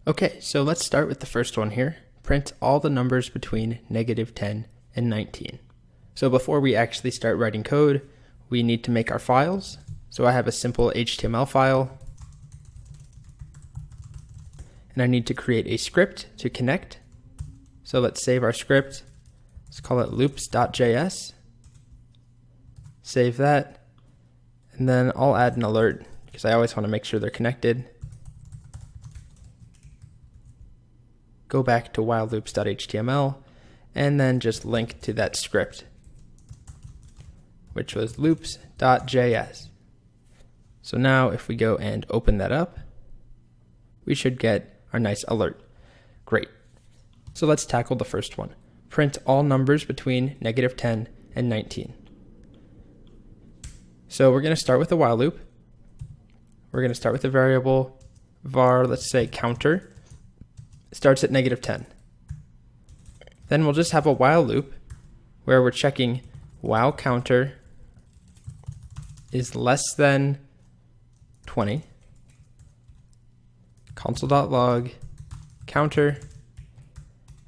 Okay, so let's start with the first one here. Print all the numbers between -10 and 19. So before we actually start writing code, we need to make our files. So I have a simple HTML file, and I need to create a script to connect. So let's save our script. Let's call it loops.js. Save that, and then I'll add an alert because I always want to make sure they're connected. Go back to while loops.html, and then just link to that script, which was loops.js. So now if we go and open that up, we should get our nice alert. Great. So let's tackle the first one. Print all numbers between -10 and 19. So we're going to start with a while loop. We're going to start with a variable var, let's say counter, starts at -10. Then we'll just have a while loop where we're checking while counter is less than 20, console.log counter,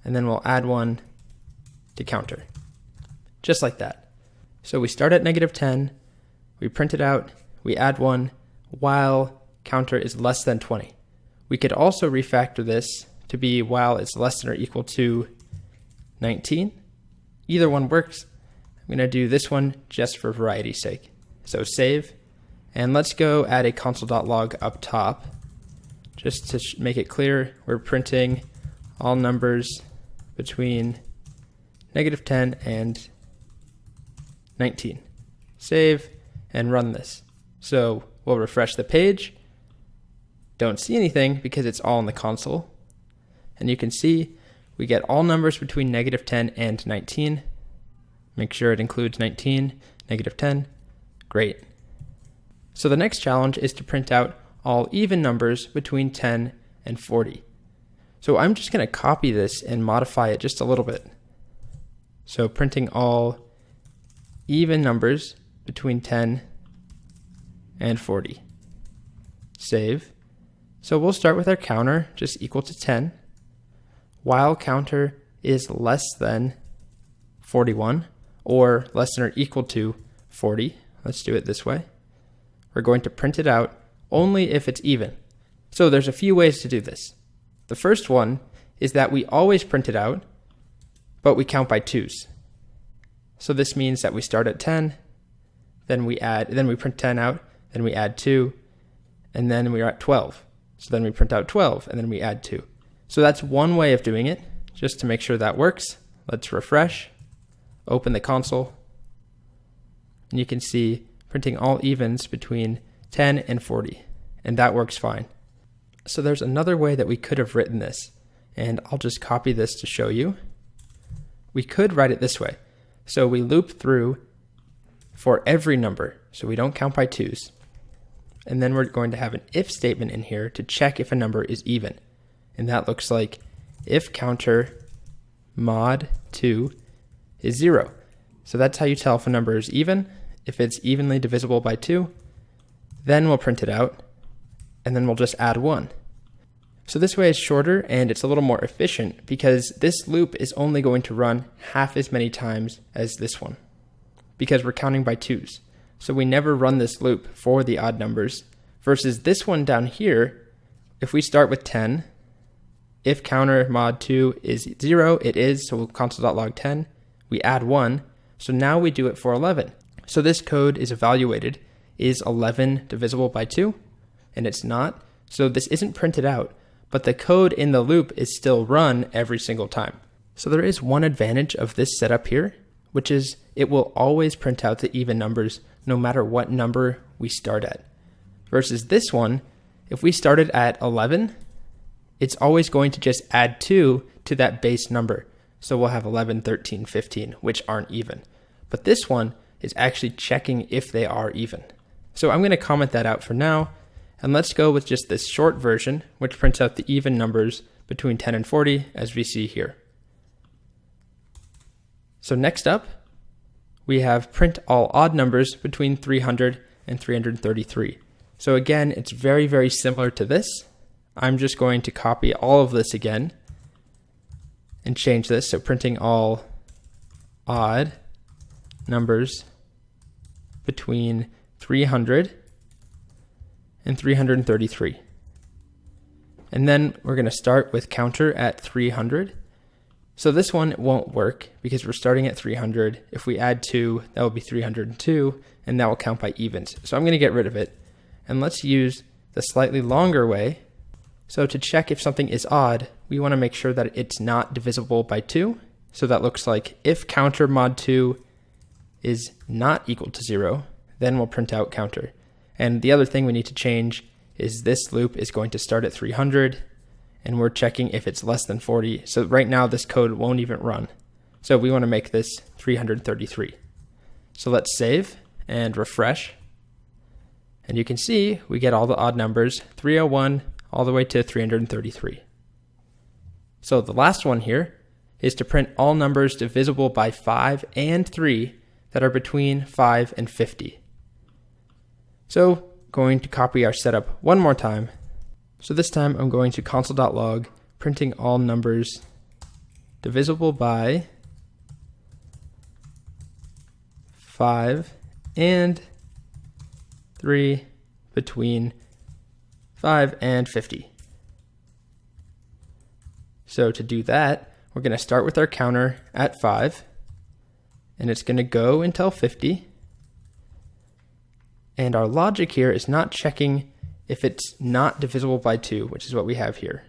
and then we'll add one to counter, just like that. So we start at -10, we print it out, we add one while counter is less than 20. We could also refactor this to be while it's less than or equal to 19. Either one works. I'm going to do this one just for variety's sake. So save, and let's go add a console.log up top. Just to make it clear, we're printing all numbers between -10 and 19. Save and run this. So we'll refresh the page. Don't see anything because it's all in the console. And you can see we get all numbers between -10 and 19. Make sure it includes 19, -10. Great. So the next challenge is to print out all even numbers between 10 and 40. So I'm just going to copy this and modify it just a little bit. So printing all even numbers between 10 and 40. Save. So we'll start with our counter, just equal to 10. While counter is less than 41, or less than or equal to 40. Let's do it this way. We're going to print it out only if it's even. So there's a few ways to do this. The first one is that we always print it out, but we count by twos. So this means that we start at 10, then we print 10 out, then we add 2, and then we're at 12. So then we print out 12, and then we add 2. So that's one way of doing it, just to make sure that works. Let's refresh, open the console, and you can see printing all evens between 10 and 40, and that works fine. So there's another way that we could have written this, and I'll just copy this to show you. We could write it this way. So we loop through for every number, so we don't count by twos. And then we're going to have an if statement in here to check if a number is even. And that looks like if counter mod 2 is 0. So that's how you tell if a number is even. If it's evenly divisible by 2, then we'll print it out, and then we'll just add 1. So this way is shorter and it's a little more efficient because this loop is only going to run half as many times as this one because we're counting by twos. So we never run this loop for the odd numbers versus this one down here. If we start with 10, if counter mod 2 is 0, it is, so we'll console.log 10, we add 1, so now we do it for 11. So this code is evaluated, is 11 divisible by 2? And it's not, so this isn't printed out, but the code in the loop is still run every single time. So there is one advantage of this setup here, which is it will always print out the even numbers no matter what number we start at. Versus this one, if we started at 11, it's always going to just add 2 to that base number. So we'll have 11, 13, 15, which aren't even. But this one is actually checking if they are even. So I'm going to comment that out for now, and let's go with just this short version, which prints out the even numbers between 10 and 40, as we see here. So next up, we have print all odd numbers between 300 and 333. So again, it's very, very similar to this. I'm just going to copy all of this again and change this. So printing all odd numbers between 300 and 333. And then we're going to start with counter at 300. So this one won't work because we're starting at 300. If we add 2, that will be 302, and that will count by evens. So I'm going to get rid of it. And let's use the slightly longer way. So to check if something is odd, we want to make sure that it's not divisible by 2. So that looks like if counter mod 2 is not equal to 0, then we'll print out counter. And the other thing we need to change is this loop is going to start at 300, and we're checking if it's less than 40. So right now this code won't even run. So we want to make this 333. So let's save and refresh. And you can see we get all the odd numbers, 301 all the way to 333. So the last one here is to print all numbers divisible by 5 and 3 that are between 5 and 50. So going to copy our setup one more time. So this time I'm going to console.log, printing all numbers divisible by 5 and 3 between 5 and 50. So to do that, we're going to start with our counter at 5, and it's going to go until 50. And our logic here is not checking if it's not divisible by 2, which is what we have here.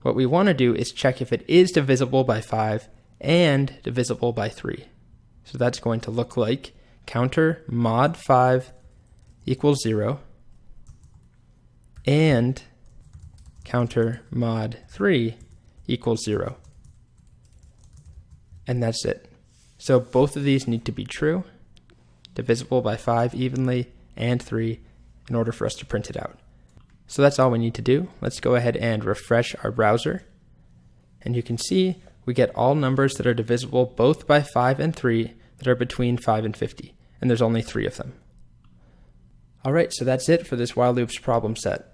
What we want to do is check if it is divisible by 5 and divisible by 3. So that's going to look like counter mod 5 equals 0 and counter mod 3 equals 0. And that's it. So both of these need to be true, divisible by 5 evenly and 3, in order for us to print it out. So that's all we need to do. Let's go ahead and refresh our browser. And you can see we get all numbers that are divisible both by 5 and 3 that are between 5 and 50. And there's only 3 of them. All right, so that's it for this while loops problem set.